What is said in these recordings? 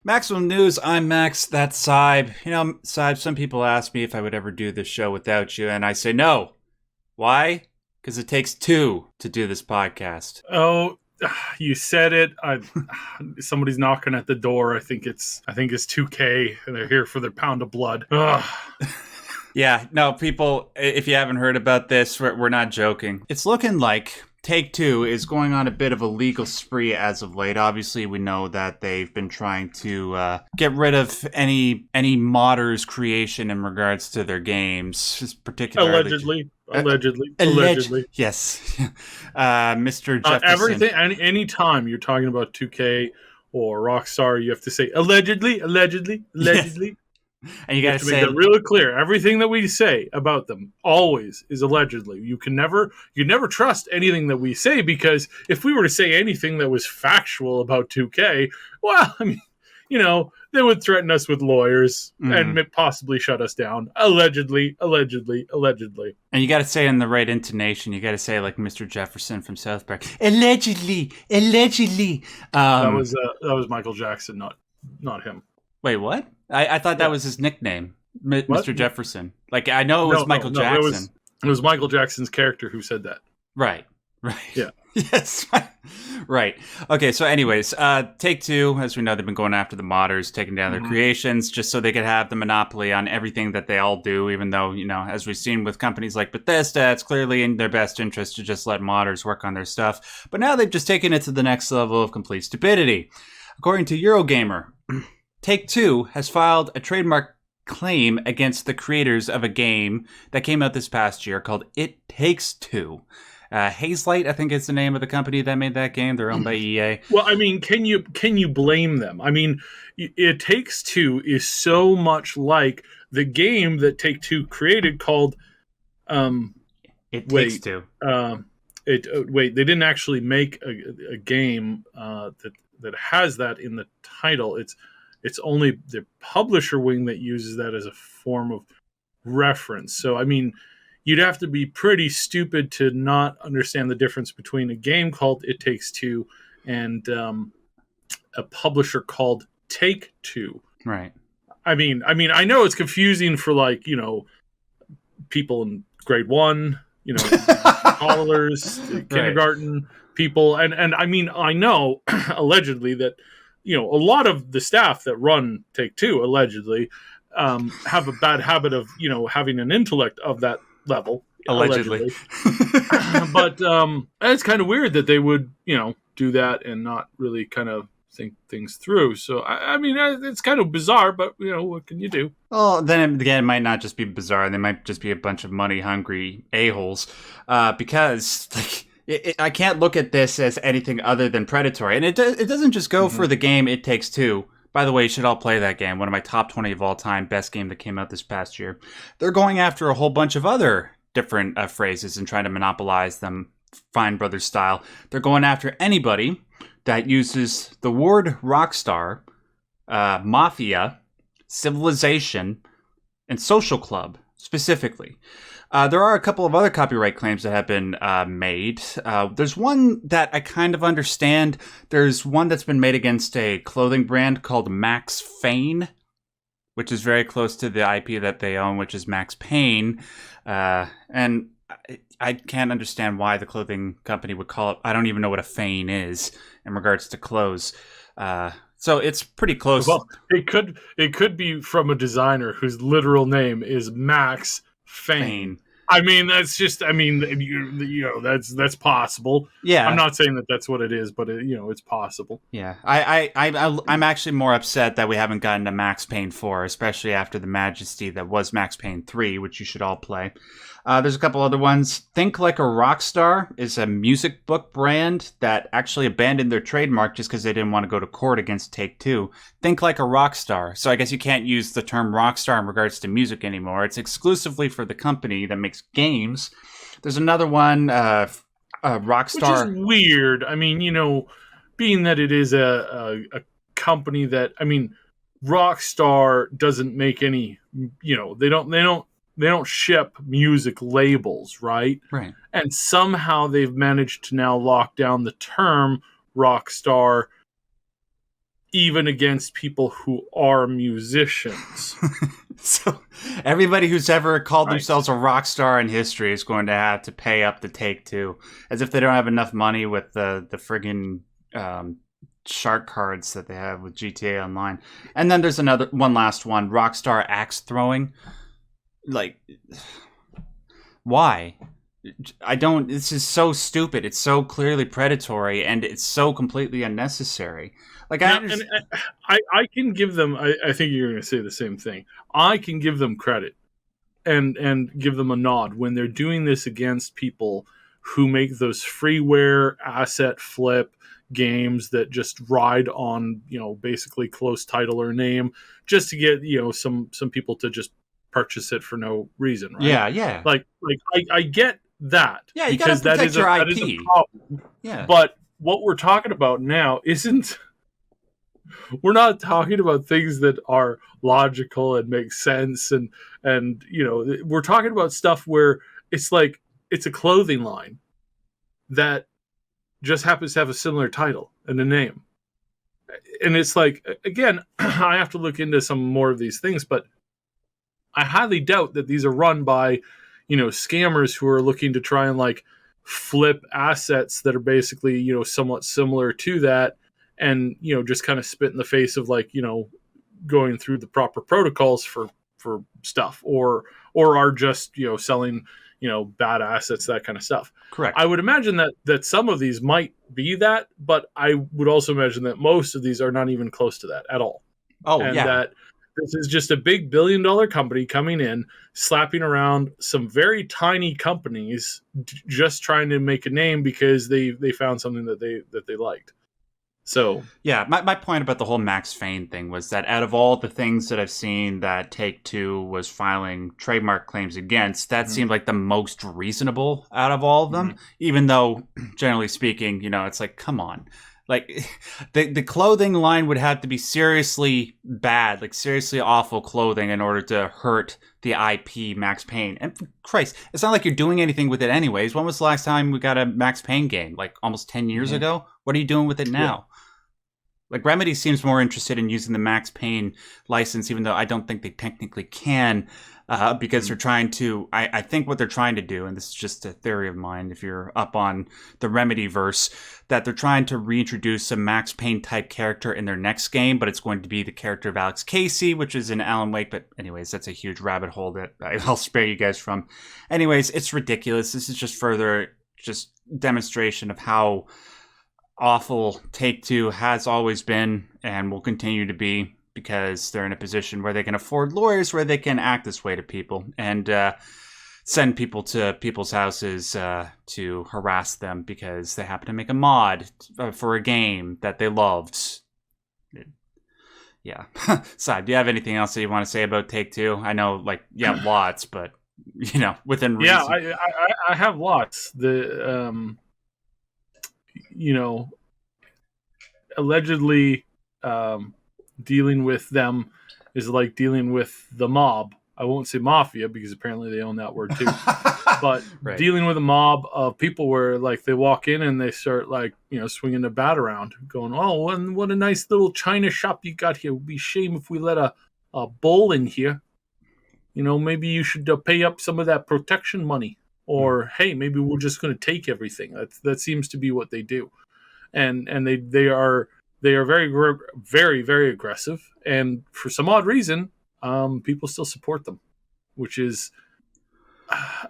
Maximum News, I'm Max, that's Syb. Syb, some people ask me if I would ever do this show without you, and I say no. Why? Because it takes two to do this podcast. Oh, you said it. Somebody's knocking at the door. I think it's 2K, and they're here for their pound of blood. Ugh. Yeah, no, people, if you haven't heard about this, we're not joking. It's looking like Take-Two is going on a bit of a legal spree as of late. Obviously, we know that they've been trying to get rid of any modders' creation in regards to their games, particularly Allegedly. Yes, Mr. Jefferson. Everything. Any time you're talking about 2K or Rockstar, you have to say allegedly. Yes. And you got to say make it really clear. Everything that we say about them always is allegedly. You never trust anything that we say, because if we were to say anything that was factual about 2K, well, I mean, they would threaten us with lawyers and possibly shut us down. Allegedly. And you got to say it in the right intonation. You got to say like Mr. Jefferson from South Park. Allegedly. That was Michael Jackson, not him. Wait, what? I thought that was his nickname, Mr. Jefferson. Like, I know it was Michael Jackson. It was Michael Jackson's character who said that. Right. Yeah. Yes. Right. Okay, so anyways, Take-Two, as we know, they've been going after the modders, taking down their creations, just so they could have the monopoly on everything that they all do, even though, as we've seen with companies like Bethesda, it's clearly in their best interest to just let modders work on their stuff. But now they've just taken it to the next level of complete stupidity. According to Eurogamer, Take-Two has filed a trademark claim against the creators of a game that came out this past year called It Takes Two. Hazelight, I think is the name of the company that made that game. They're owned by EA. Well, I mean, can you blame them? I mean, It Takes Two is so much like the game that Take-Two created called It Takes Two. They didn't actually make a game that has that in the title. It's only the publisher wing that uses that as a form of reference. So, I mean, you'd have to be pretty stupid to not understand the difference between a game called It Takes Two and a publisher called Take-Two. Right. I mean, I know it's confusing for people in grade 1, toddlers, kindergarten people, and I mean, I know allegedly that a lot of the staff that run Take-Two allegedly have a bad habit of having an intellect of that level. Allegedly. But it's kind of weird that they would do that and not really kind of think things through. So I mean, it's kind of bizarre, but what can you do? Well, then again, it might not just be bizarre. They might just be a bunch of money hungry a-holes, because I can't look at this as anything other than predatory. And it doesn't just go for the game It Takes Two. By the way, you should all play that game. One of my top 20 of all time, best game that came out this past year. They're going after a whole bunch of other different phrases and trying to monopolize them, Fine Brothers style. They're going after anybody that uses the word rockstar, mafia, civilization, and social club specifically. There are a couple of other copyright claims that have been made. There's one that I kind of understand. There's one that's been made against a clothing brand called Max Fane, which is very close to the IP that they own, which is Max Payne. And I can't understand why the clothing company would call it. I don't even know what a Fane is in regards to clothes. So it's pretty close. Well, it could be from a designer whose literal name is Max Fane. I mean, that's possible. Yeah, I'm not saying that that's what it is, but it's possible. Yeah, I'm actually more upset that we haven't gotten to Max Payne 4, especially after the majesty that was Max Payne 3, which you should all play. There's a couple other ones. Think Like a Rockstar is a music book brand that actually abandoned their trademark just because they didn't want to go to court against Take-Two. Think Like a Rockstar. So I guess you can't use the term rockstar in regards to music anymore. It's exclusively for the company that makes games. There's another one, Rockstar. Which is weird. I mean, being that it is a company that, I mean, Rockstar doesn't make any, they don't ship music labels, right? Right. And somehow they've managed to now lock down the term Rockstar even against people who are musicians. So everybody who's ever called Right. themselves a rock star in history is going to have to pay up to Take-Two, as if they don't have enough money with the friggin' shark cards that they have with GTA Online. And then there's one last one, Rockstar axe throwing. Like, why? I don't. This is so stupid. It's so clearly predatory, and it's so completely unnecessary. Like, And I can give them. I think you're going to say the same thing. I can give them credit and give them a nod when they're doing this against people who make those freeware asset flip games that just ride on, basically close title or name just to get, some people to just purchase it for no reason, right? yeah. Like I get that, Yeah, you gotta because that protect is your that IP. is a problem. Yeah. But what we're talking about now isn't we're not talking about things that are logical and make sense, and we're talking about stuff where it's like it's a clothing line that just happens to have a similar title and a name. And it's like, again, I have to look into some more of these things, but I highly doubt that these are run by, scammers who are looking to try and like flip assets that are basically, somewhat similar to that, and, just kind of spit in the face of like, going through the proper protocols for stuff, or are just, selling, bad assets, that kind of stuff. Correct. I would imagine that some of these might be that, but I would also imagine that most of these are not even close to that at all. Oh, And yeah. that this is just a big billion-dollar company coming in, slapping around some very tiny companies, just trying to make a name because they found something that they liked. So yeah, my point about the whole Max Payne thing was that out of all the things that I've seen that Take-Two was filing trademark claims against, that seemed like the most reasonable out of all of them. Even though, generally speaking, it's like, come on. Like, the clothing line would have to be seriously bad, like seriously awful clothing in order to hurt the IP Max Payne. And Christ, it's not like you're doing anything with it anyways. When was the last time we got a Max Payne game? Like almost 10 years ago? What are you doing with it now? Yeah. Like, Remedy seems more interested in using the Max Payne license, even though I don't think they technically can, because they're trying to, I think what they're trying to do, and this is just a theory of mine, if you're up on the Remedy verse, that they're trying to reintroduce a Max Payne type character in their next game, but it's going to be the character of Alex Casey, which is in Alan Wake. But anyways, that's a huge rabbit hole that I'll spare you guys from. Anyways, it's ridiculous. This is just further just demonstration of how awful Take-Two has always been and will continue to be, because they're in a position where they can afford lawyers, where they can act this way to people and send people to people's houses to harass them because they happen to make a mod for a game that they loved. Yeah. Sai, do you have anything else that you want to say about Take-Two? I know, lots, but within reason. Yeah, I have lots. Allegedly dealing with them is like dealing with the mob. I won't say mafia because apparently they own that word too. But right. Dealing with a mob of people where like they walk in and they start like, swinging the bat around going, oh, what a nice little China shop you got here. It would be a shame if we let a bull in here. Maybe you should pay up some of that protection money, or hey, maybe we're just going to take everything. That seems to be what they do. And they are very, very, very aggressive. And for some odd reason, people still support them, which is,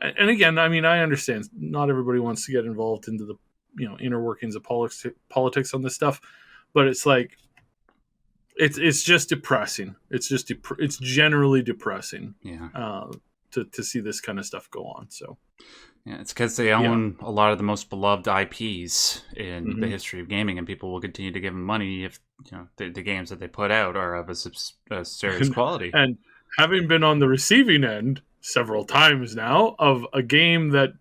and again, I mean, I understand not everybody wants to get involved into the, inner workings of politics on this stuff, but it's like, it's just depressing. It's generally depressing. Yeah. To see this kind of stuff go on. So. Yeah, it's because they own a lot of the most beloved IPs in the history of gaming, and people will continue to give them money if the games that they put out are of a serious quality. And having been on the receiving end several times now of a game that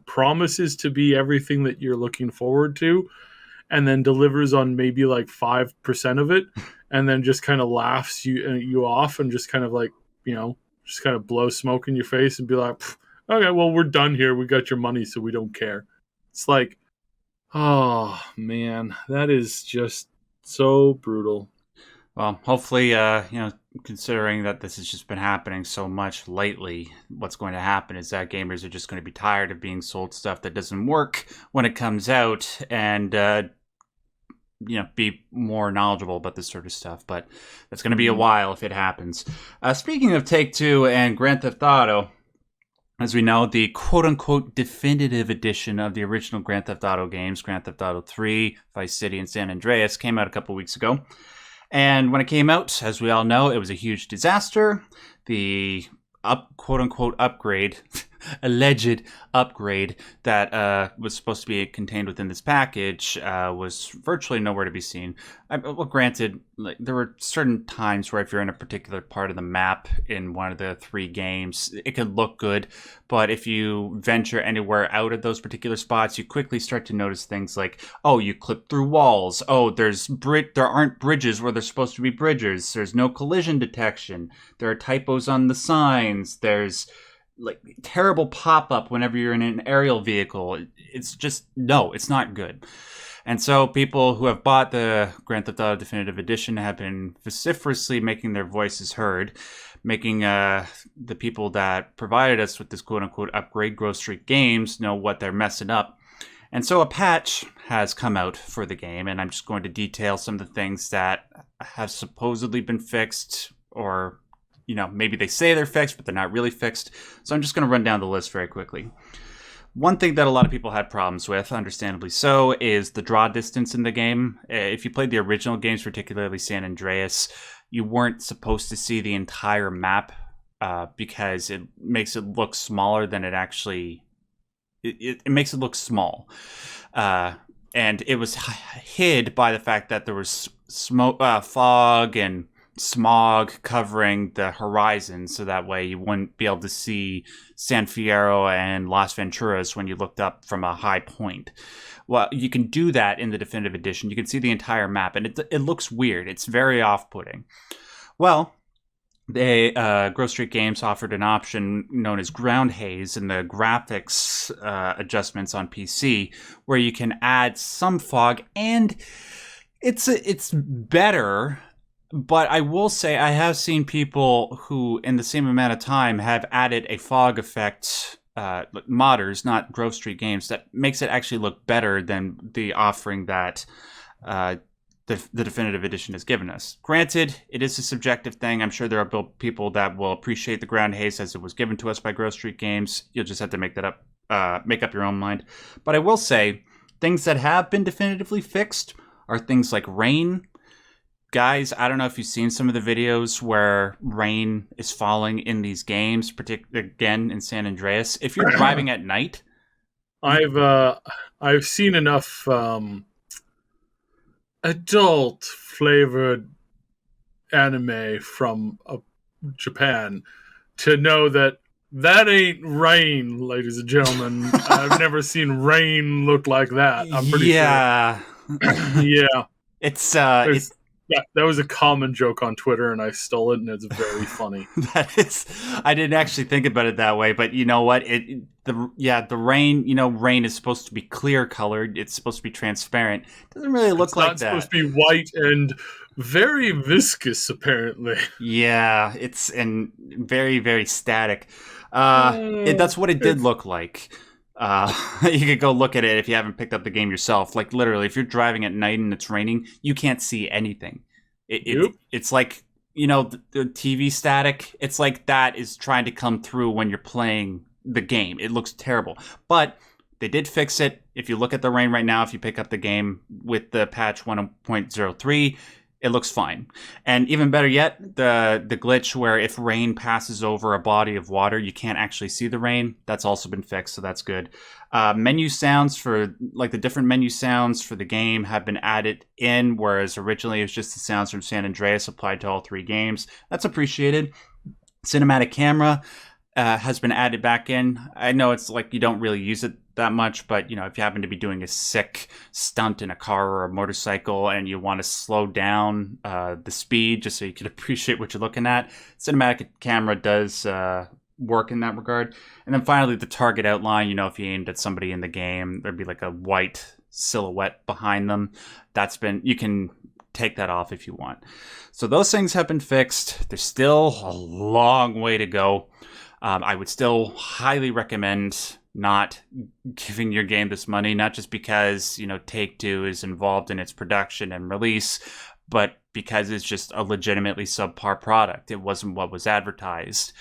promises to be everything that you're looking forward to, and then delivers on maybe like 5% of it, and then just kind of laughs you off and just kind of like just kind of blow smoke in your face and be like, okay, well, we're done here. We got your money, so we don't care. It's like, oh, man, that is just So brutal. Well, hopefully, considering that this has just been happening so much lately, what's going to happen is that gamers are just going to be tired of being sold stuff that doesn't work when it comes out, and be more knowledgeable about this sort of stuff. But that's going to be a while if it happens. Speaking of Take-Two and Grand Theft Auto, as we know, the quote-unquote definitive edition of the original Grand Theft Auto games, Grand Theft Auto 3, Vice City, and San Andreas, came out a couple weeks ago. And when it came out, as we all know, it was a huge disaster. The quote-unquote upgrade, alleged upgrade that was supposed to be contained within this package was virtually nowhere to be seen. Well, granted, there were certain times where if you're in a particular part of the map in one of the 3 games, it could look good. But if you venture anywhere out of those particular spots, you quickly start to notice things like, oh, you clip through walls. Oh, there aren't bridges where there's supposed to be bridges. There's no collision detection. There are typos on the signs. There's terrible pop-up whenever you're in an aerial vehicle. It's just, no, it's not good. And so people who have bought the Grand Theft Auto Definitive Edition have been vociferously making their voices heard, making the people that provided us with this quote-unquote upgrade, Grove Street Games, know what they're messing up. And so a patch has come out for the game, and I'm just going to detail some of the things that have supposedly been fixed, or maybe they say they're fixed, but they're not really fixed. So I'm just going to run down the list very quickly. One thing that a lot of people had problems with, understandably so, is the draw distance in the game. If you played the original games, particularly San Andreas, you weren't supposed to see the entire map because it makes it look smaller than it actually... It makes it look small. And it was hid by the fact that there was smoke, fog and smog covering the horizon, so that way you wouldn't be able to see San Fierro and Las Venturas when you looked up from a high point. Well, you can do that in the Definitive Edition. You can see the entire map, and it looks weird. It's very off-putting. Well, Grove Street Games offered an option known as ground haze in the graphics adjustments on PC, where you can add some fog, and it's better. But I will say I have seen people who, in the same amount of time, have added a fog effect, modders, not Grove Street Games, that makes it actually look better than the offering that the Definitive Edition has given us. Granted, it is a subjective thing. I'm sure there are people that will appreciate the ground haze as it was given to us by Grove Street Games. You'll just have to make up your own mind. But I will say, things that have been definitively fixed are things like rain. Guys, I don't know if you've seen some of the videos where rain is falling in these games, particularly again in San Andreas. If you're driving at night, I've seen enough adult flavored anime from Japan to know that ain't rain, ladies and gentlemen. I've never seen rain look like that. I'm pretty sure. Yeah. It's Yeah, that was a common joke on Twitter, and I stole it, and it's very funny. I didn't actually think about it that way, but you know what? The rain, rain is supposed to be clear colored. It's supposed to be transparent. It doesn't really look like that. It's supposed to be white and very viscous, apparently. Yeah, it's very, very static. That's what it did look like. You could go look at it if you haven't picked up the game yourself. Like, literally, if you're driving at night and it's raining, you can't see anything. It's like, the TV static. It's like that is trying to come through when you're playing the game. It looks terrible. But they did fix it. If you look at the rain right now, if you pick up the game with the patch 1.03, it looks fine. And even better yet, the glitch where if rain passes over a body of water, you can't actually see the rain. That's also been fixed, so that's good. Menu sounds for, the different menu sounds for the game have been added in, whereas originally it was just the sounds from San Andreas applied to all 3 games. That's appreciated. Cinematic camera has been added back in. I know it's you don't really use it that much, but if you happen to be doing a sick stunt in a car or a motorcycle and you want to slow down the speed just so you can appreciate what you're looking at, cinematic camera does work in that regard. And then finally, the target outline, if you aimed at somebody in the game, there'd be a white silhouette behind them. You can take that off if you want. So those things have been fixed. There's still a long way to go. I would still highly recommend not giving your game this money, not just because, Take-Two is involved in its production and release, but because it's just a legitimately subpar product. It wasn't what was advertised.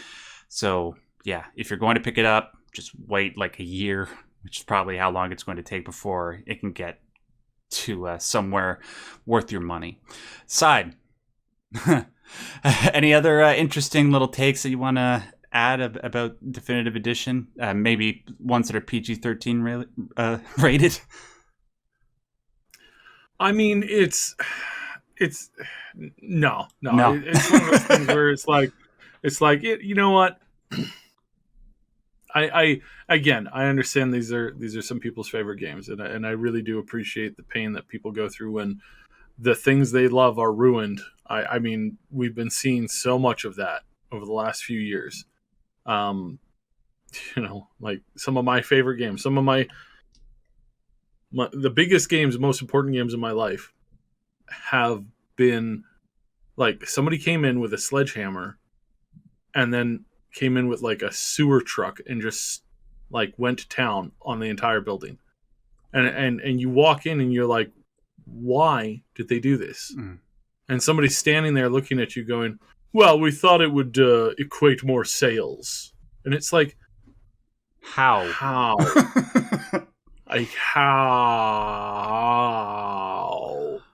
So, yeah, if you're going to pick it up, just wait like a year, which is probably how long it's going to take before it can get to somewhere worth your money. Side. Any other interesting little takes that you want to add about Definitive Edition? Maybe ones that are PG-13 rated? I mean, it's no. It's one of those things where it's like you know what? I understand these are some people's favorite games, and I really do appreciate the pain that people go through when the things they love are ruined. I mean, we've been seeing so much of that over the last few years. Like some of my favorite games, some of the biggest games, most important games in my life have been like somebody came in with a sledgehammer and then came in with like a sewer truck and just like went to town on the entire building. And you walk in and you're like, why did they do this? And somebody's standing there looking at you going, well, we thought it would equate more sales. And it's like, How? Like, how?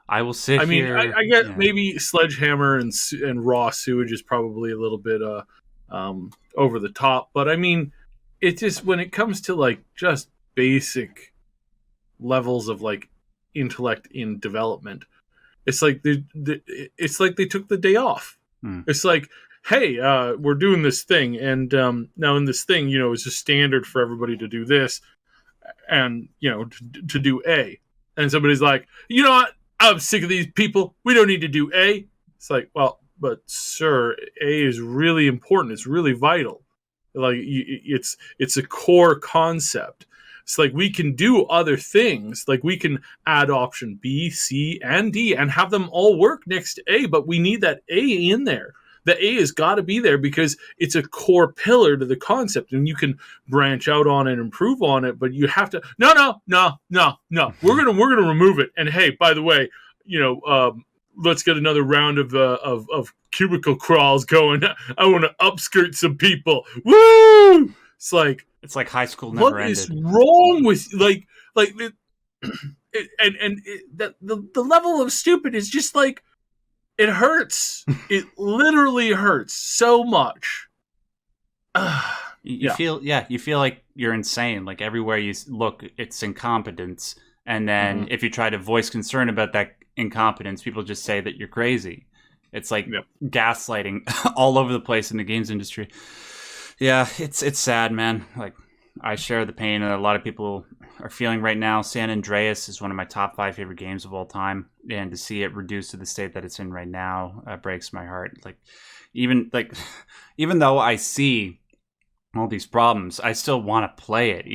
I will sit here. I mean, I get maybe sledgehammer and raw sewage is probably a little bit over the top. But I mean, it just, when it comes to like just basic levels of like intellect in development, it's like it's like they took the day off. It's like, hey, we're doing this thing, and now in this thing, it's a standard for everybody to do this, and to do A, and somebody's like, you know what? I'm sick of these people. We don't need to do A. It's like, well, but sir, A is really important. It's really vital. Like it's a core concept. It's like we can do other things. Like we can add option B, C, and D and have them all work next to A, but we need that A in there. The A has got to be there because it's a core pillar to the concept, and you can branch out on it and improve on it, but you have to no. We're gonna remove it. And hey, by the way, let's get another round of cubicle crawls going. I want to upskirt some people. Woo! It's like high school never what ended. What is wrong with the level of stupid is just like, it hurts. It literally hurts so much. You feel like you're insane. Like everywhere you look, it's incompetence. And then if you try to voice concern about that incompetence, people just say that you're crazy. It's like gaslighting all over the place in the games industry. Yeah, it's sad, man. Like, I share the pain that a lot of people are feeling right now. San Andreas is one of my top 5 favorite games of all time, and to see it reduced to the state that it's in right now breaks my heart. Even though I see all these problems, I still want to play it,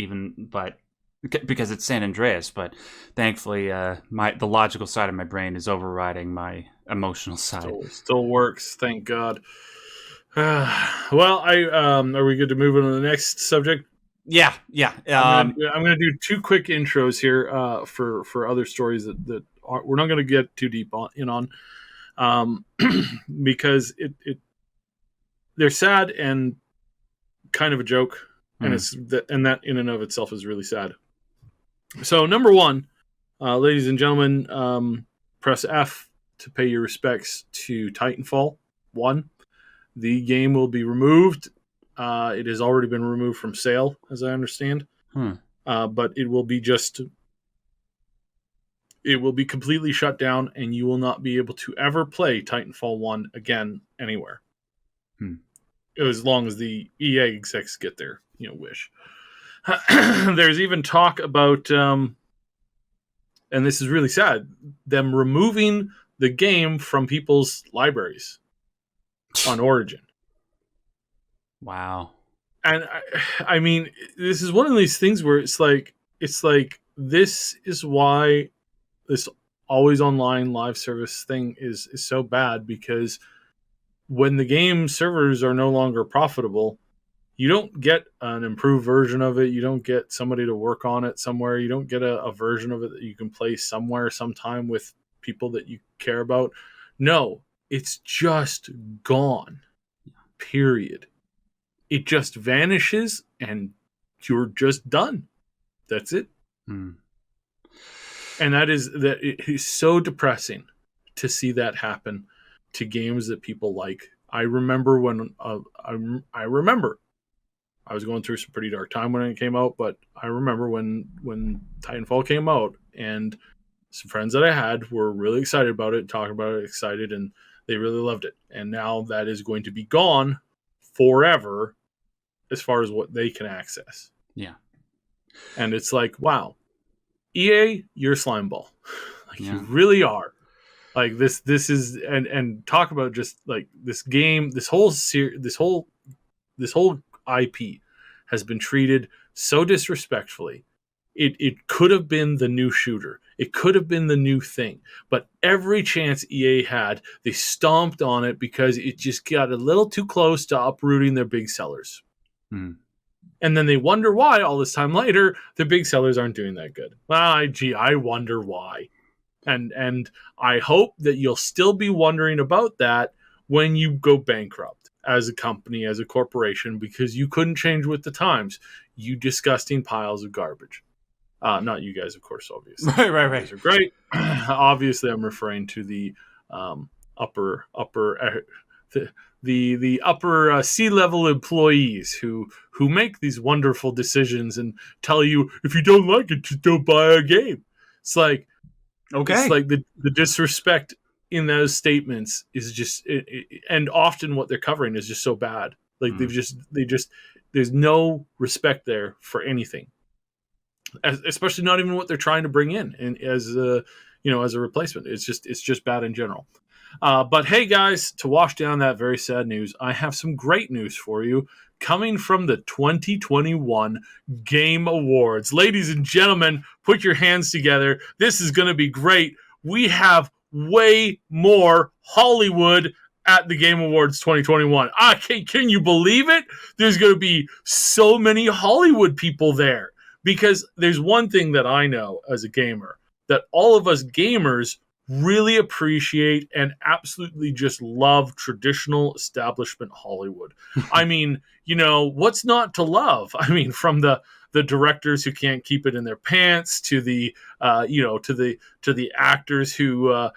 because it's San Andreas. But thankfully, the logical side of my brain is overriding my emotional side. Still works, thank God. Well, are we good to move on to the next subject? Yeah. I'm going to do 2 quick intros here for other stories that we're not going to get too deep on, because they're sad and kind of a joke, and that in and of itself is really sad. So number 1, ladies and gentlemen, press F to pay your respects to Titanfall 1. The game will be removed. It has already been removed from sale, as I understand. But it will be completely shut down, and you will not be able to ever play Titanfall 1 again anywhere. As long as the EA execs get their wish. There's even talk about, and this is really sad, them removing the game from people's libraries on Origin. Wow. And I mean, this is one of these things where it's like this is why this always online live service thing is so bad, because when the game servers are no longer profitable, you don't get an improved version of it. You don't get somebody to work on it somewhere. You don't get a version of it that you can play somewhere, sometime with people that you care about. No, it's just gone. Period. It just vanishes and you're just done. That's it. Hmm. And that it is so depressing to see that happen to games that people like. I remember when I remember I was going through some pretty dark time when it came out, but I remember when Titanfall came out, and some friends that I had were really excited about it, talking about it, excited, and they really loved it. And now that is going to be gone forever as far as what they can access. Yeah. And it's like, wow, EA, you're a slime ball. Like, yeah. You really are. Like this is, and talk about just like this game, this whole IP has been treated so disrespectfully. It could have been the new shooter. It could have been the new thing. But every chance EA had, they stomped on it because it just got a little too close to uprooting their big sellers. Hmm. And then they wonder why all this time later the big sellers aren't doing that good. Well, I wonder why. And I hope that you'll still be wondering about that when you go bankrupt as a company, as a corporation, because you couldn't change with the times. You disgusting piles of garbage. Not you guys, of course, obviously. Right. You guys are great. Obviously, I'm referring to the upper the upper C-level employees who make these wonderful decisions and tell you, if you don't like it, just don't buy a game. It's like, Okay. It's like the disrespect in those statements is just, and often what they're covering is just so bad. Like they just, there's no respect there for anything, especially not even what they're trying to bring in and as a replacement. It's just bad in general. But hey, guys, to wash down that very sad news, I have some great news for you coming from the 2021 Game Awards. Ladies and gentlemen, put your hands together. This is going to be great. We have way more Hollywood at the Game Awards 2021. Can you believe it? There's going to be so many Hollywood people there, because there's one thing that I know as a gamer, that all of us gamers really appreciate and absolutely just love traditional establishment Hollywood. I mean, what's not to love? I mean, from the directors who can't keep it in their pants to the to the actors who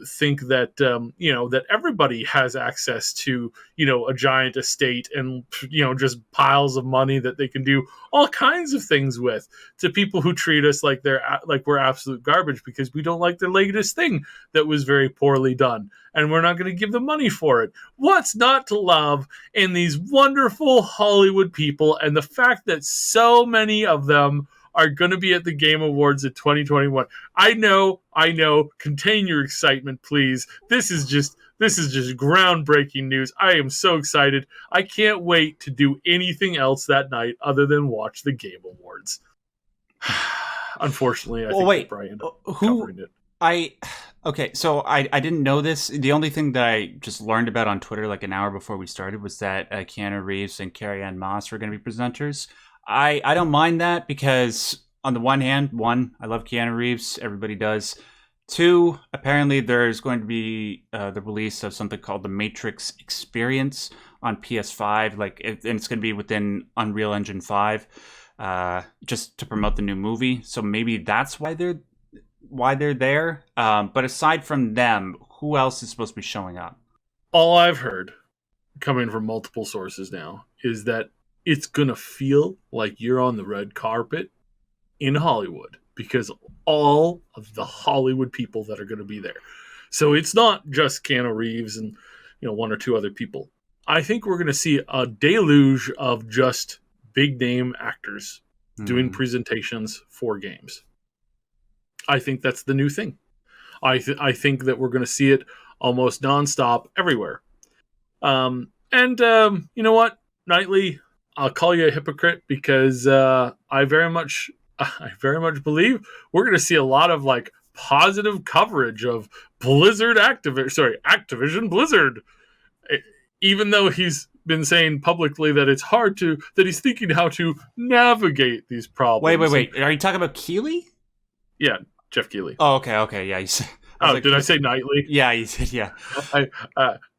think that that everybody has access to a giant estate and just piles of money that they can do all kinds of things with, to people who treat us like we're absolute garbage because we don't like their latest thing that was very poorly done, and we're not going to give them money for it. What's not to love in these wonderful Hollywood people, and the fact that so many of them are going to be at the Game Awards at 2021. I know. Contain your excitement, please. This is just groundbreaking news. I am so excited. I can't wait to do anything else that night other than watch the Game Awards. Unfortunately, I think Brian covering it. Okay, so I didn't know this. The only thing that I just learned about on Twitter like an hour before we started was that Keanu Reeves and Carrie-Anne Moss were going to be presenters. I don't mind that, because on the one hand, I love Keanu Reeves. Everybody does. Two, apparently there's going to be the release of something called the Matrix Experience on PS5, and it's going to be within Unreal Engine 5, just to promote the new movie. So maybe that's why they're there. But aside from them, who else is supposed to be showing up? All I've heard, coming from multiple sources now, is that it's going to feel like you're on the red carpet in Hollywood, because all of the Hollywood people that are going to be there. So it's not just Keanu Reeves and one or two other people. I think we're going to see a deluge of just big name actors doing presentations for games. I think that's the new thing. I think that we're going to see it almost nonstop everywhere. And you know what, Knightley, I'll call you a hypocrite, because I very much believe we're going to see a lot of positive coverage of Activision Blizzard, even though he's been saying publicly that that he's thinking how to navigate these problems. Wait. Are you talking about Keighley? Yeah, Jeff Keighley. Oh, okay. Yeah. You said, did I say Knightley? Yeah, you said yeah.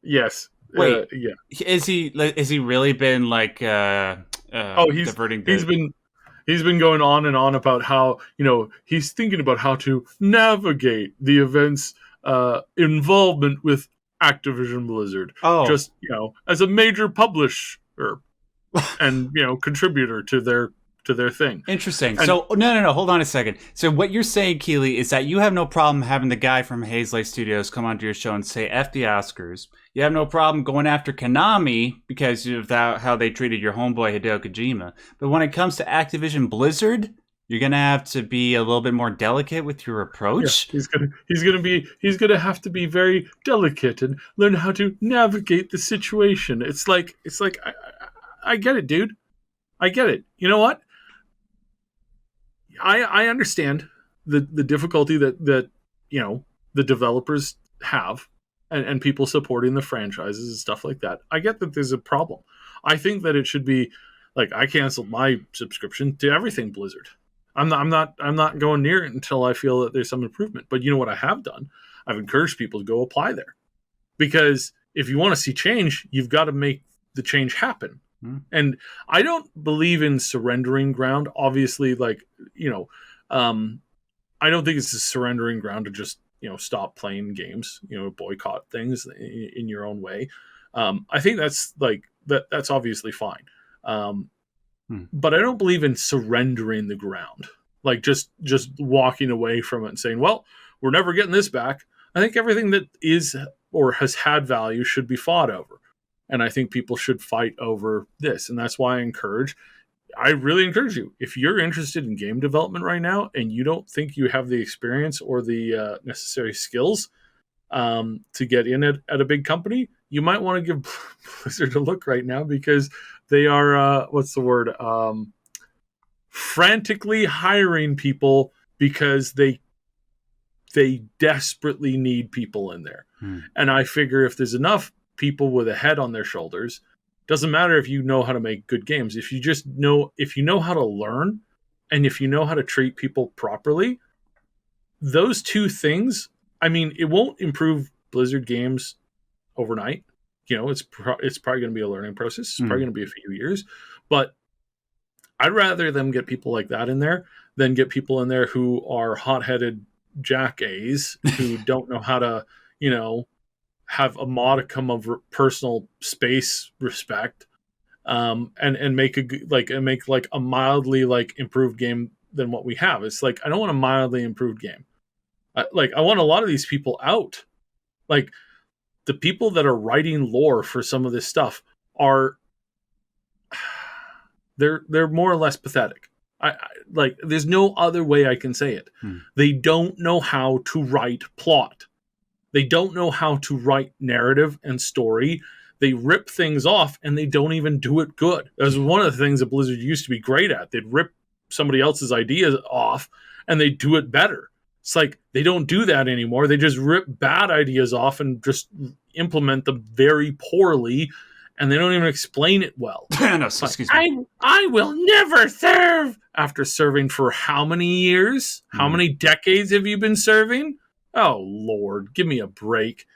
Yes. Wait. Yeah. Is he really been like diverting? He's been going on and on about how, he's thinking about how to navigate the events involvement with Activision Blizzard. Oh. Just, as a major publisher and, contributor to their thing. Interesting. So, no. Hold on a second. So what you're saying, Keighley, is that you have no problem having the guy from Hazelight Studios come onto your show and say F the Oscars. You have no problem going after Konami because of how they treated your homeboy Hideo Kojima. But when it comes to Activision Blizzard, you're gonna have to be a little bit more delicate with your approach. Yeah, he's gonna have to be very delicate and learn how to navigate the situation. It's like I get it, dude. I get it. You know what? I understand the difficulty that the developers have and people supporting the franchises and stuff like that. I get that there's a problem. I think that it should be like I canceled my subscription to everything Blizzard. I'm not going near it until I feel that there's some improvement. But you know what I have done? I've encouraged people to go apply there. Because if you want to see change, you've got to make the change happen. And I don't believe in surrendering ground. Obviously, I don't think it's a surrendering ground to just, stop playing games, boycott things in your own way. I think that's that's obviously fine. But I don't believe in surrendering the ground, like just walking away from it and saying, well, we're never getting this back. I think everything that is or has had value should be fought over. And I think people should fight over this. And that's why I really encourage you, if you're interested in game development right now and you don't think you have the experience or the necessary skills to get in at a big company, you might want to give Blizzard a look right now because they are, frantically hiring people because they desperately need people in there. And I figure if there's enough people with a head on their shoulders, doesn't matter if you know how to make good games. If you know how to learn and if you know how to treat people properly, those two things, I mean, it won't improve Blizzard games overnight. It's probably going to be a learning process. It's probably going to be a few years, but I'd rather them get people like that in there than get people in there who are hot-headed jack-A's who don't know how to, have a modicum of personal space respect, and make a mildly improved game than what we have. It's like, I don't want a mildly improved game. I want a lot of these people out. Like the people that are writing lore for some of this stuff they're more or less pathetic. There's no other way I can say it. They don't know how to write plot. They don't know how to write narrative and story. They rip things off and they don't even do it good. That was one of the things that Blizzard used to be great at. They'd rip somebody else's ideas off and they do it better. It's like they don't do that anymore. They just rip bad ideas off and just implement them very poorly, and they don't even explain it well. Excuse me. I will never serve. After serving for how many years? How many decades have you been serving? Oh Lord, give me a break.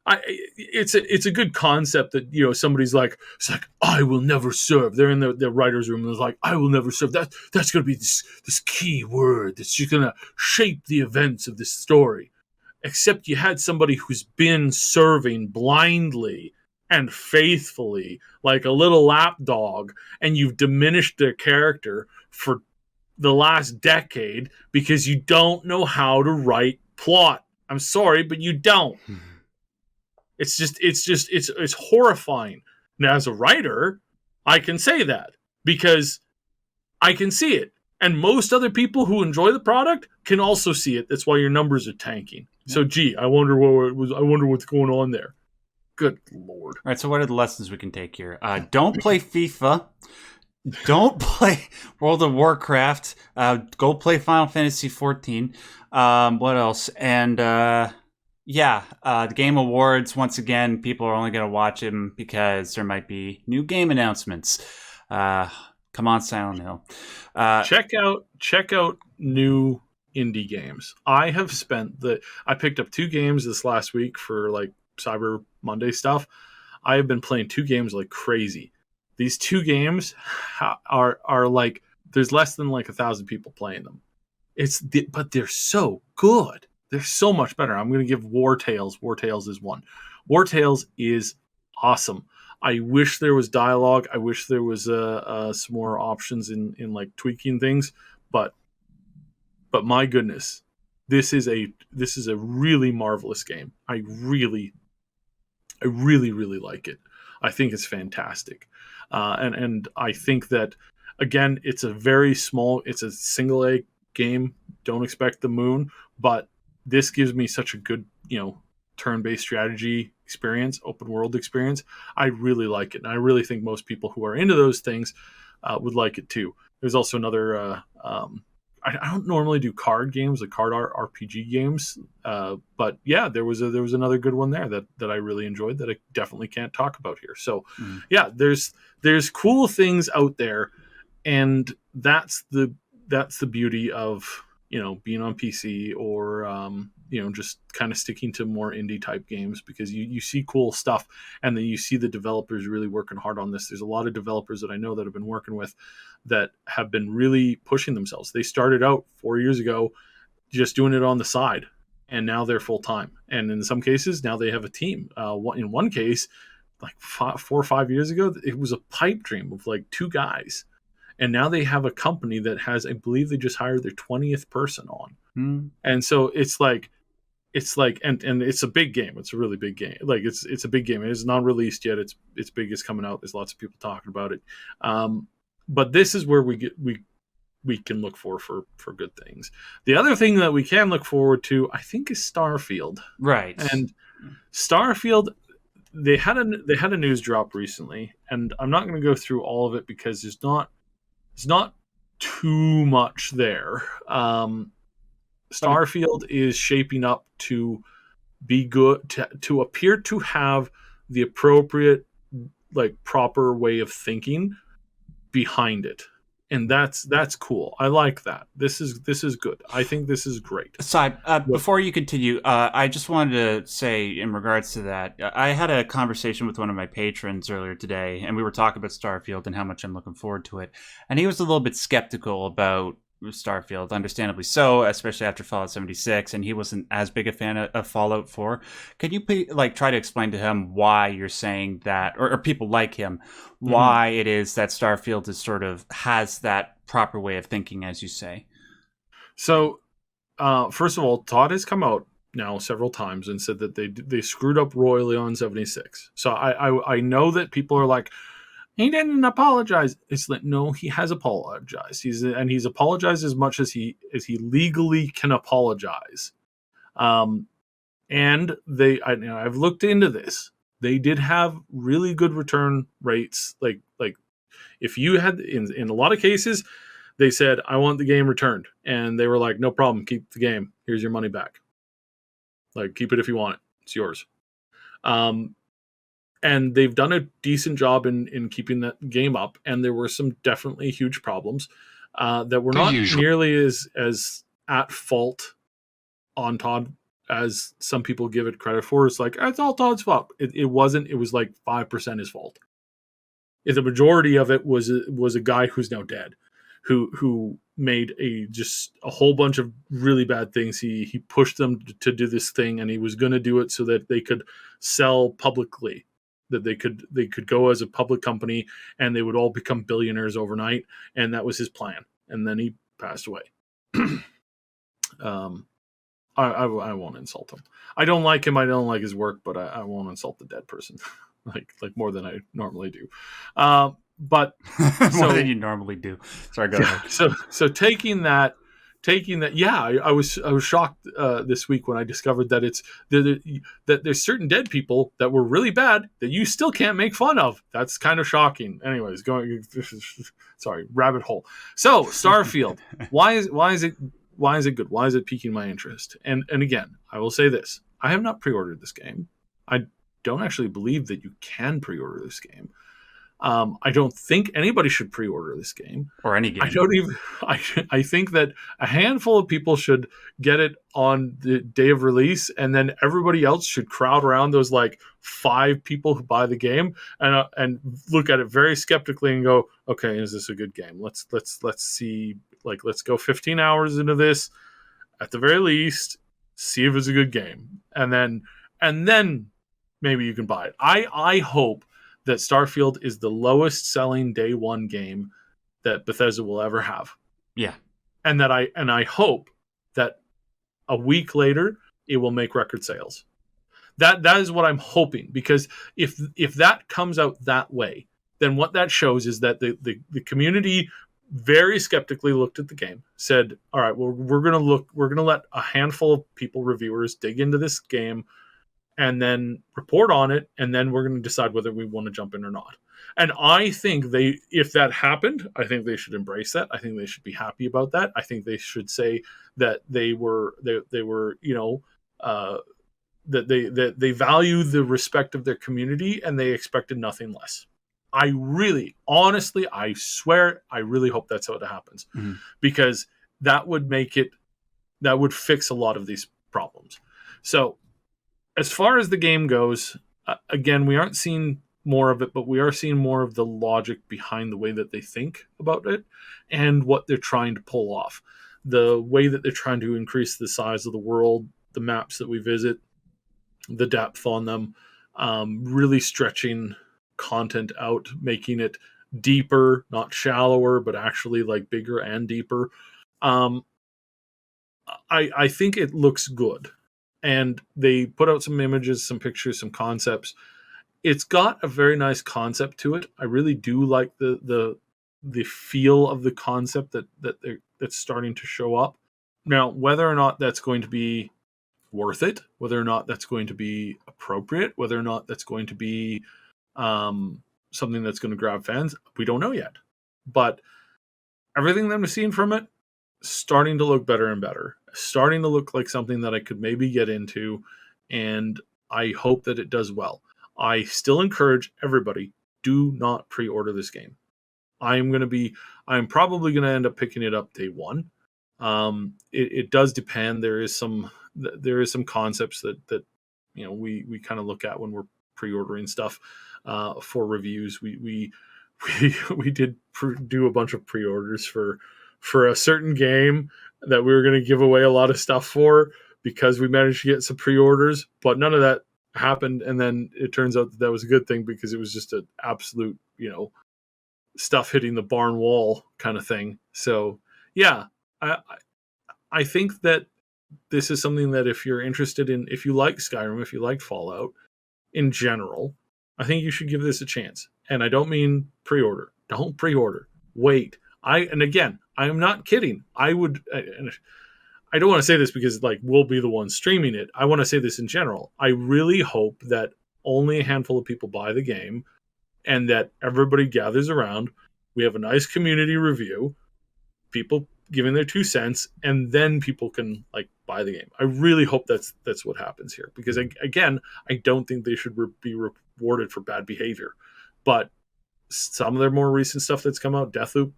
It's a good concept that somebody's like, it's like, I will never serve. They're in the writer's room and it's like, I will never serve. That's gonna be this key word that's just gonna shape the events of this story. Except you had somebody who's been serving blindly and faithfully like a little lapdog, and you've diminished their character for the last decade because you don't know how to write plot. I'm sorry, but you don't. It's horrifying. Now, as a writer, I can say that because I can see it. And most other people who enjoy the product can also see it. That's why your numbers are tanking. Yeah. So, I wonder what's going on there. Good Lord. All right, so what are the lessons we can take here? Don't play FIFA. don't play World of Warcraft. Go play Final Fantasy 14. What else? And the Game Awards. Once again, people are only going to watch them because there might be new game announcements. Come on, Silent Hill. Check out new indie games. I picked up 2 games this last week for like Cyber Monday stuff. I have been playing 2 games like crazy. These 2 games are like, there's less than like 1,000 people playing them. But they're so good. They're so much better. I'm going to give War Tales. War Tales is one. War Tales is awesome. I wish there was dialogue. I wish there was some more options in like tweaking things. But my goodness, this is a really marvelous game. I really like it. I think it's fantastic, and I think that again, it's a single A game. Don't expect the moon, but this gives me such a good turn-based strategy experience, open world experience. I really like it, and I really think most people who are into those things would like it too. There's also another. I don't normally do card games, like card RPG games, but yeah, there was another good one there that I really enjoyed that I definitely can't talk about here. So, yeah, there's cool things out there, and that's the beauty of being on PC or just kind of sticking to more indie type games, because you see cool stuff, and then you see the developers really working hard on this. There's a lot of developers that I know that have been working with that have been really pushing themselves. They started out 4 years ago just doing it on the side, and now they're full time. And in some cases, now they have a team. In one case, like 4 or 5 years ago, it was a pipe dream of like 2 guys. And now they have a company that has, I believe they just hired their 20th person on. And so it's like, and it's a big game. It's a really big game. Like it's a big game. It's not released yet. It's big. It's coming out. There's lots of people talking about it. But this is where we can look for good things. The other thing that we can look forward to, I think, is Starfield. Right. And Starfield, they had a news drop recently, and I'm not going to go through all of it because there's not too much there. Starfield is shaping up to be good, to appear to have the appropriate, like, proper way of thinking behind it, and that's cool. I like that. This is good. I think this is great. Aside, before you continue, I just wanted to say in regards to that, I had a conversation with one of my patrons earlier today, and we were talking about Starfield and how much I'm looking forward to it. And he was a little bit skeptical about Starfield, understandably so, especially after Fallout 76, and he wasn't as big a fan of Fallout 4. Could you try to explain to him why you're saying that, or people like him, why it is that Starfield is sort of has that proper way of thinking, as you say? So, first of all, Todd has come out now several times and said that they screwed up royally on 76. So I know that people are like, he didn't apologize. It's like, no, he has apologized. He's apologized as much as he legally can apologize. And I've looked into this. They did have really good return rates. Like if you had in a lot of cases, they said, I want the game returned, and they were like, no problem, keep the game. Here's your money back. Like, keep it if you want it. It's yours. And they've done a decent job in keeping that game up. And there were some definitely huge problems that were not nearly as at fault on Todd as some people give it credit for. It's like, it's all Todd's fault. It wasn't. It was like 5% his fault. The majority of it was a guy who's now dead, who made just a whole bunch of really bad things. He pushed them to do this thing, and he was going to do it so that they could sell publicly, that they could go as a public company, and they would all become billionaires overnight. And that was his plan. And then he passed away. I won't insult him. I don't like him. I don't like his work, but I won't insult the dead person like more than I normally do. But more than you normally do. Sorry, go ahead. So taking that taking that. Yeah, I was shocked this week when I discovered that that there's certain dead people that were really bad that you still can't make fun of. That's kind of shocking. Anyways, going sorry, rabbit hole. So Starfield, why is it good? Why is it piquing my interest? And again, I will say this: I have not pre-ordered this game. I don't actually believe that you can pre-order this game. I don't think anybody should pre-order this game. Or any game. I don't even. I think that a handful of people should get it on the day of release, and then everybody else should crowd around those like 5 people who buy the game and look at it very skeptically and go, "Okay, is this a good game? Let's see. Like, let's go 15 hours into this at the very least, see if it's a good game, and then maybe you can buy it." I hope that Starfield is the lowest selling day one game that Bethesda will ever have. Yeah. And I hope that a week later it will make record sales. That is what I'm hoping, because if that comes out that way, then what that shows is that the community very skeptically looked at the game, said, all right, well, we're going to let a handful of people, reviewers, dig into this game and then report on it, and then we're going to decide whether we want to jump in or not. And I think if that happened, I think they should embrace that. I think they should be happy about that. I think they should say that they were, that they value the respect of their community and they expected nothing less. I really, honestly, I swear, I really hope that's how it happens, because that would fix a lot of these problems. So, as far as the game goes, again, we aren't seeing more of it, but we are seeing more of the logic behind the way that they think about it and what they're trying to pull off. The way that they're trying to increase the size of the world, the maps that we visit, the depth on them, really stretching content out, making it deeper, not shallower, but actually like bigger and deeper. I think it looks good. And they put out some images, some pictures, some concepts. It's got a very nice concept to it. I really do like the feel of the concept that's starting to show up. Now, whether or not that's going to be worth it, whether or not that's going to be appropriate, whether or not that's going to be something that's going to grab fans, we don't know yet. But everything that I'm seeing from it, starting to look better and better, starting to look like something that I could maybe get into, and I hope that it does well. I still encourage everybody, do not pre-order this game. I'm probably going to end up picking it up day one. It does depend. There is some concepts that we kind of look at when we're pre-ordering stuff for reviews. We did do a bunch of pre-orders for a certain game that we were going to give away a lot of stuff for, because we managed to get some pre-orders, but none of that happened. And then it turns out that was a good thing, because it was just an absolute, stuff hitting the barn wall kind of thing. So yeah, I think that this is something that if you're interested in, if you like Skyrim, if you like Fallout in general, I think you should give this a chance. And I don't mean pre-order. Don't pre-order. Wait. And again, I am not kidding. I don't want to say this because we'll be the ones streaming it. I want to say this in general. I really hope that only a handful of people buy the game and that everybody gathers around. We have a nice community review, people giving their 2 cents, and then people can buy the game. I really hope that's what happens here, because again, I don't think they should be rewarded for bad behavior. But some of their more recent stuff that's come out, Deathloop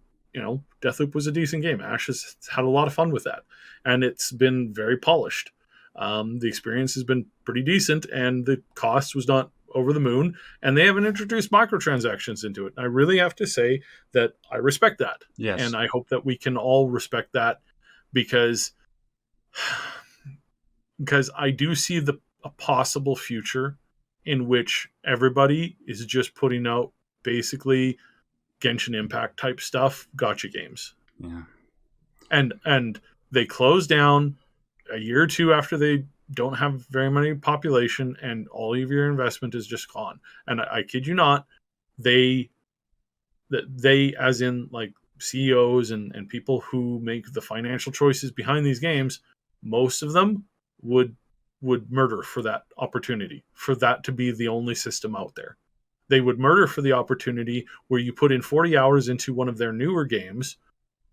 was a decent game. Ash has had a lot of fun with that, and it's been very polished. The experience has been pretty decent, and the cost was not over the moon, and they haven't introduced microtransactions into it. And I really have to say that I respect that. Yes. And I hope that we can all respect that, because I do see a possible future in which everybody is just putting out basically Genshin Impact type stuff, gotcha games. Yeah. And they close down a year or two after they don't have very many population, and all of your investment is just gone. And I kid you not, they as in CEOs and people who make the financial choices behind these games, most of them would murder for that opportunity, for that to be the only system out there. They would murder for the opportunity where you put in 40 hours into one of their newer games,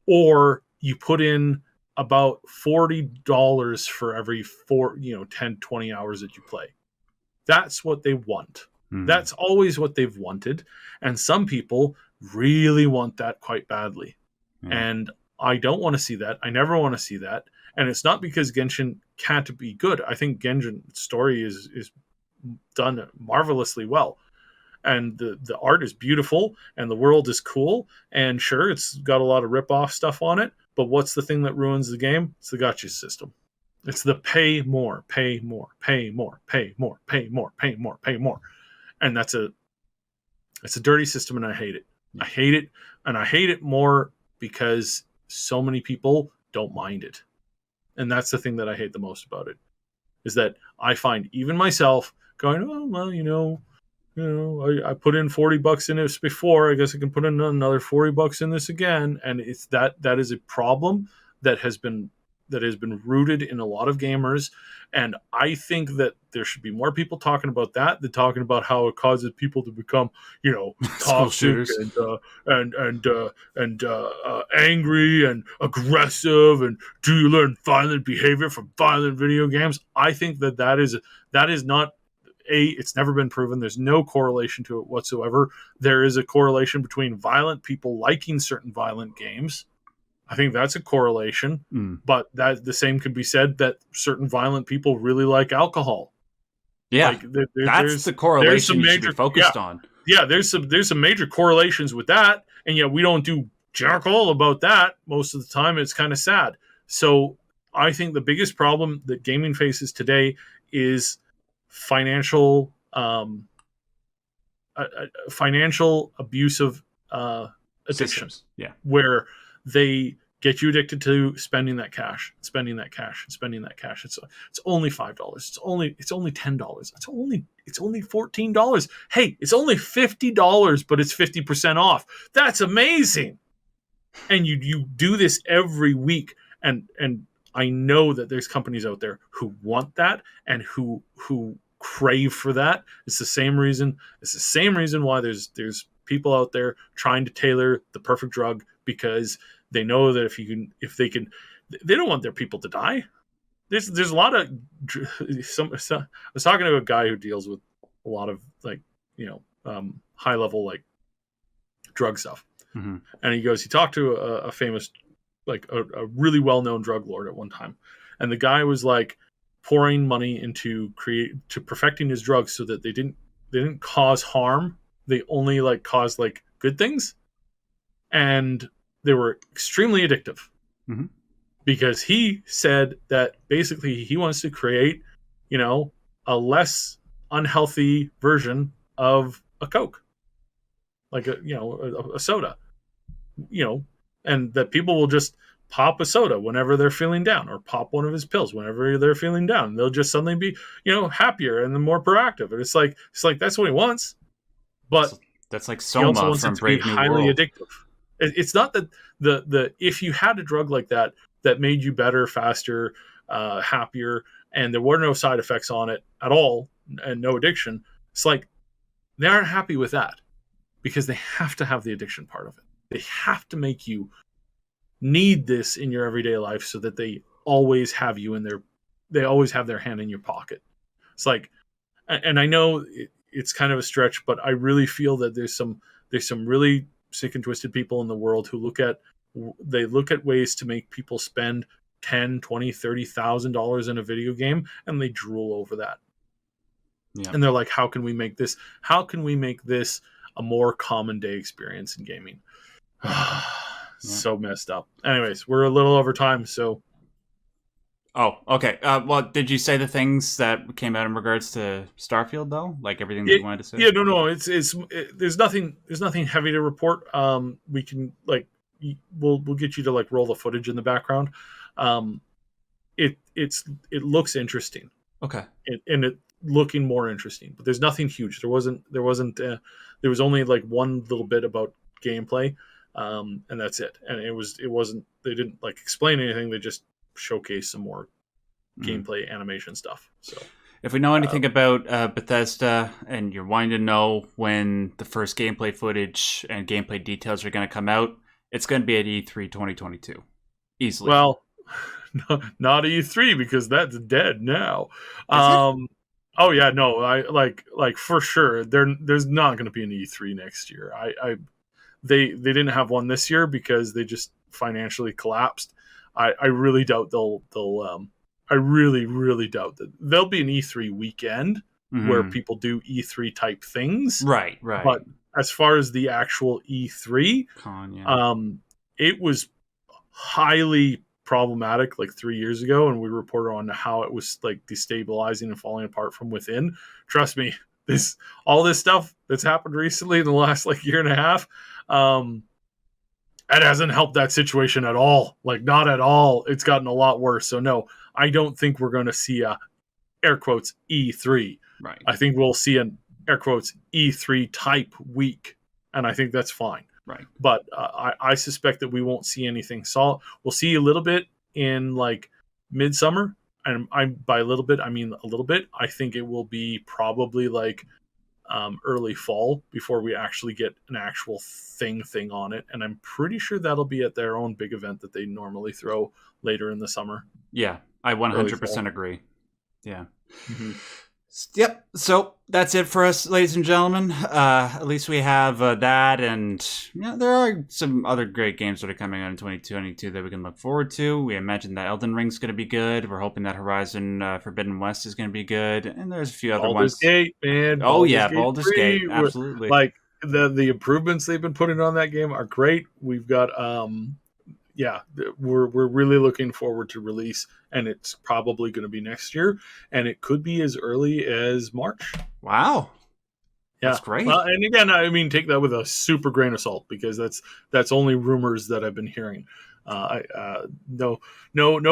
or you put in about $40 for every 10, 20 hours that you play. That's what they want. That's always what they've wanted. And some people really want that quite badly. And I don't want to see that. I never want to see that. And it's not because Genshin can't be good. I think Genshin's story is done marvelously well. And the art is beautiful and the world is cool. And sure, it's got a lot of rip-off stuff on it. But what's the thing that ruins the game? It's the gacha system. It's the pay more, pay more, pay more, pay more, pay more, pay more, pay more. And it's a dirty system, and I hate it. I hate it, and I hate it more because so many people don't mind it. And that's the thing that I hate the most about it, is that I find even myself going, oh, well, I put in $40 in this before. I guess I can put in another $40 in this again. And it's that is a problem that has been rooted in a lot of gamers. And I think that there should be more people talking about that than talking about how it causes people to become, toxic and angry and aggressive. And do you learn violent behavior from violent video games? I think that is not. It's never been proven. There's no correlation to it whatsoever. There is a correlation between violent people liking certain violent games. I think that's a correlation. But that the same could be said that certain violent people really like alcohol. Yeah, that's the correlation you should be focused on. Yeah, there's some major correlations with that, and yet we don't do jack all about that most of the time. It's kind of sad. So I think the biggest problem that gaming faces today is financial abusive addiction. Systems. Yeah, where they get you addicted to spending that cash. It's only $5. It's only $10. It's only $14. Hey, it's only $50, but it's 50% off. That's amazing. And you do this every week, and I know that there's companies out there who want that and who crave for that. It's the same reason why there's people out there trying to tailor the perfect drug, because they know that they don't want their people to die. There's a lot of I was talking to a guy who deals with a lot of high level drug stuff, and he talked to a famous a really well known drug lord at one time, and the guy was pouring money into perfecting his drugs so that they didn't cause harm. They only caused good things, and they were extremely addictive. Because he said that basically he wants to create, a less unhealthy version of a Coke, a soda, and that people will just pop a soda whenever they're feeling down, or pop one of his pills whenever they're feeling down. They'll just suddenly be, happier and more proactive. And it's like that's what he wants, but that's like Soma he also wants from it to be highly addictive. It's not that the if you had a drug like that made you better, faster, happier, and there were no side effects on it at all, and no addiction, it's they aren't happy with that, because they have to have the addiction part of it. They have to make you need this in your everyday life so that they always have you they always have their hand in your pocket. It's and I know it's kind of a stretch, but I really feel that there's some really sick and twisted people in the world who look at ways to make people spend $10,000, $20,000, $30,000 in a video game, and they drool over that. Yeah. And they're like, how can we make this a more common day experience in gaming? So messed up. Anyways, we're a little over time, so. Oh, okay. Well, did you say the things that came out in regards to Starfield, though? Everything that you wanted to say? Yeah, no. There's nothing heavy to report. We can we'll get you to roll the footage in the background. It looks interesting. Okay. And it looking more interesting, but there's nothing huge. There was only one little bit about gameplay. and that's it. And it wasn't, they didn't like explain anything. They just showcased some more gameplay animation stuff. So if we know anything about Bethesda, and you're wanting to know when the first gameplay footage and gameplay details are going to come out, it's going to be at E3 2022. Easily. Well, not E3 because that's dead now. Oh yeah, no, I like for sure. There's not going to be an E3 next year. They didn't have one this year because they just financially collapsed. I really doubt they'll I really doubt that there'll be an E3 weekend where people do E3 type things. Right. But as far as the actual E3, it was highly problematic like 3 years ago, and we reported on how it was like destabilizing and falling apart from within. Trust me, all this stuff that's happened recently in the last like year and a half, it hasn't helped that situation at all. Like, not at all. It's gotten a lot worse. So no, I don't think we're going to see a air quotes E3. Right. I think we'll see an air quotes E3 type week, and I think that's fine. Right. But I suspect that we won't see anything solid. We'll see a little bit in like midsummer, and by a little bit I mean a little bit. I think it will be probably like early fall before we actually get an actual thing on it, and I'm pretty sure that'll be at their own big event that they normally throw later in the summer. Yeah, I 100% agree. Yeah. Mm-hmm. Yep. So that's it for us, ladies and gentlemen. At least we have that, and there are some other great games that are coming out in 2022 that we can look forward to. We mentioned that Elden Ring's going to be good. We're hoping that Horizon Forbidden West is going to be good, and there's a few other Baldur's ones. Gate, man. Baldur's Gate, absolutely. Like the improvements they've been putting on that game are great. We've got we're really looking forward to release, and it's probably going to be next year, and it could be as early as March. Wow. Yeah. That's great. Well, and again, I mean, take that with a super grain of salt, because that's only rumors that I've been hearing. No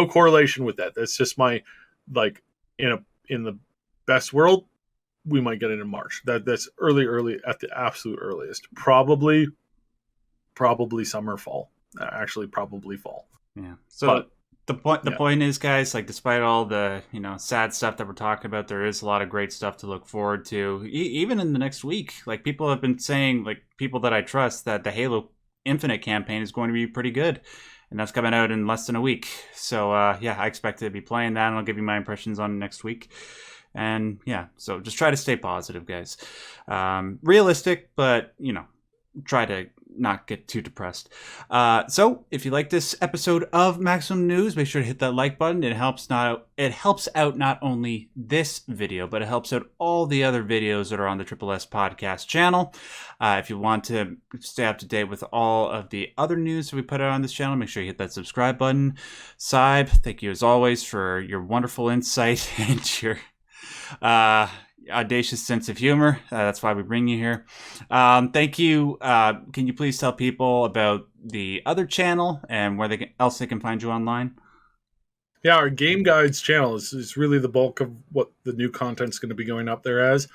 correlation with that. That's just my, like, in the best world, we might get it in March. That's early at the absolute earliest. Probably summer, fall. Actually, probably fall. Yeah. So the point is, guys, like, despite all the sad stuff that we're talking about, there is a lot of great stuff to look forward to. Even in the next week, like, people have been saying, like, people that I trust, that the Halo Infinite campaign is going to be pretty good, and that's coming out in less than a week. So I expect to be playing that, and I'll give you my impressions on next week. And so just try to stay positive, guys. Realistic, but try to not get too depressed. So if you like this episode of Maximum News, make sure to hit that like button. It helps out not only this video, but it helps out all the other videos that are on the Triple S podcast channel. If you want to stay up to date with all of the other news that we put out on this channel, make sure you hit that subscribe button. Syb, thank you as always for your wonderful insight and your audacious sense of humor. That's why we bring you here. Thank you. Can you please tell people about the other channel and where else they can find you online? Yeah, our Game Guides channel is really the bulk of what the new content's going to be going up there as.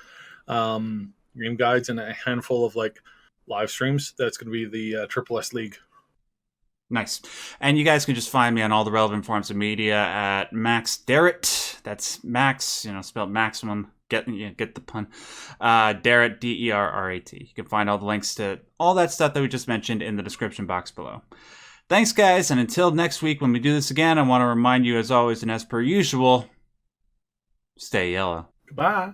Game Guides and a handful of like live streams. That's going to be the Triple S League. Nice. And you guys can just find me on all the relevant forms of media at Max Derrat. That's Max, spelled maximum. Get the pun. Derrat, Derrat. You can find all the links to all that stuff that we just mentioned in the description box below. Thanks, guys, and until next week when we do this again, I want to remind you, as always and as per usual, stay yellow. Goodbye.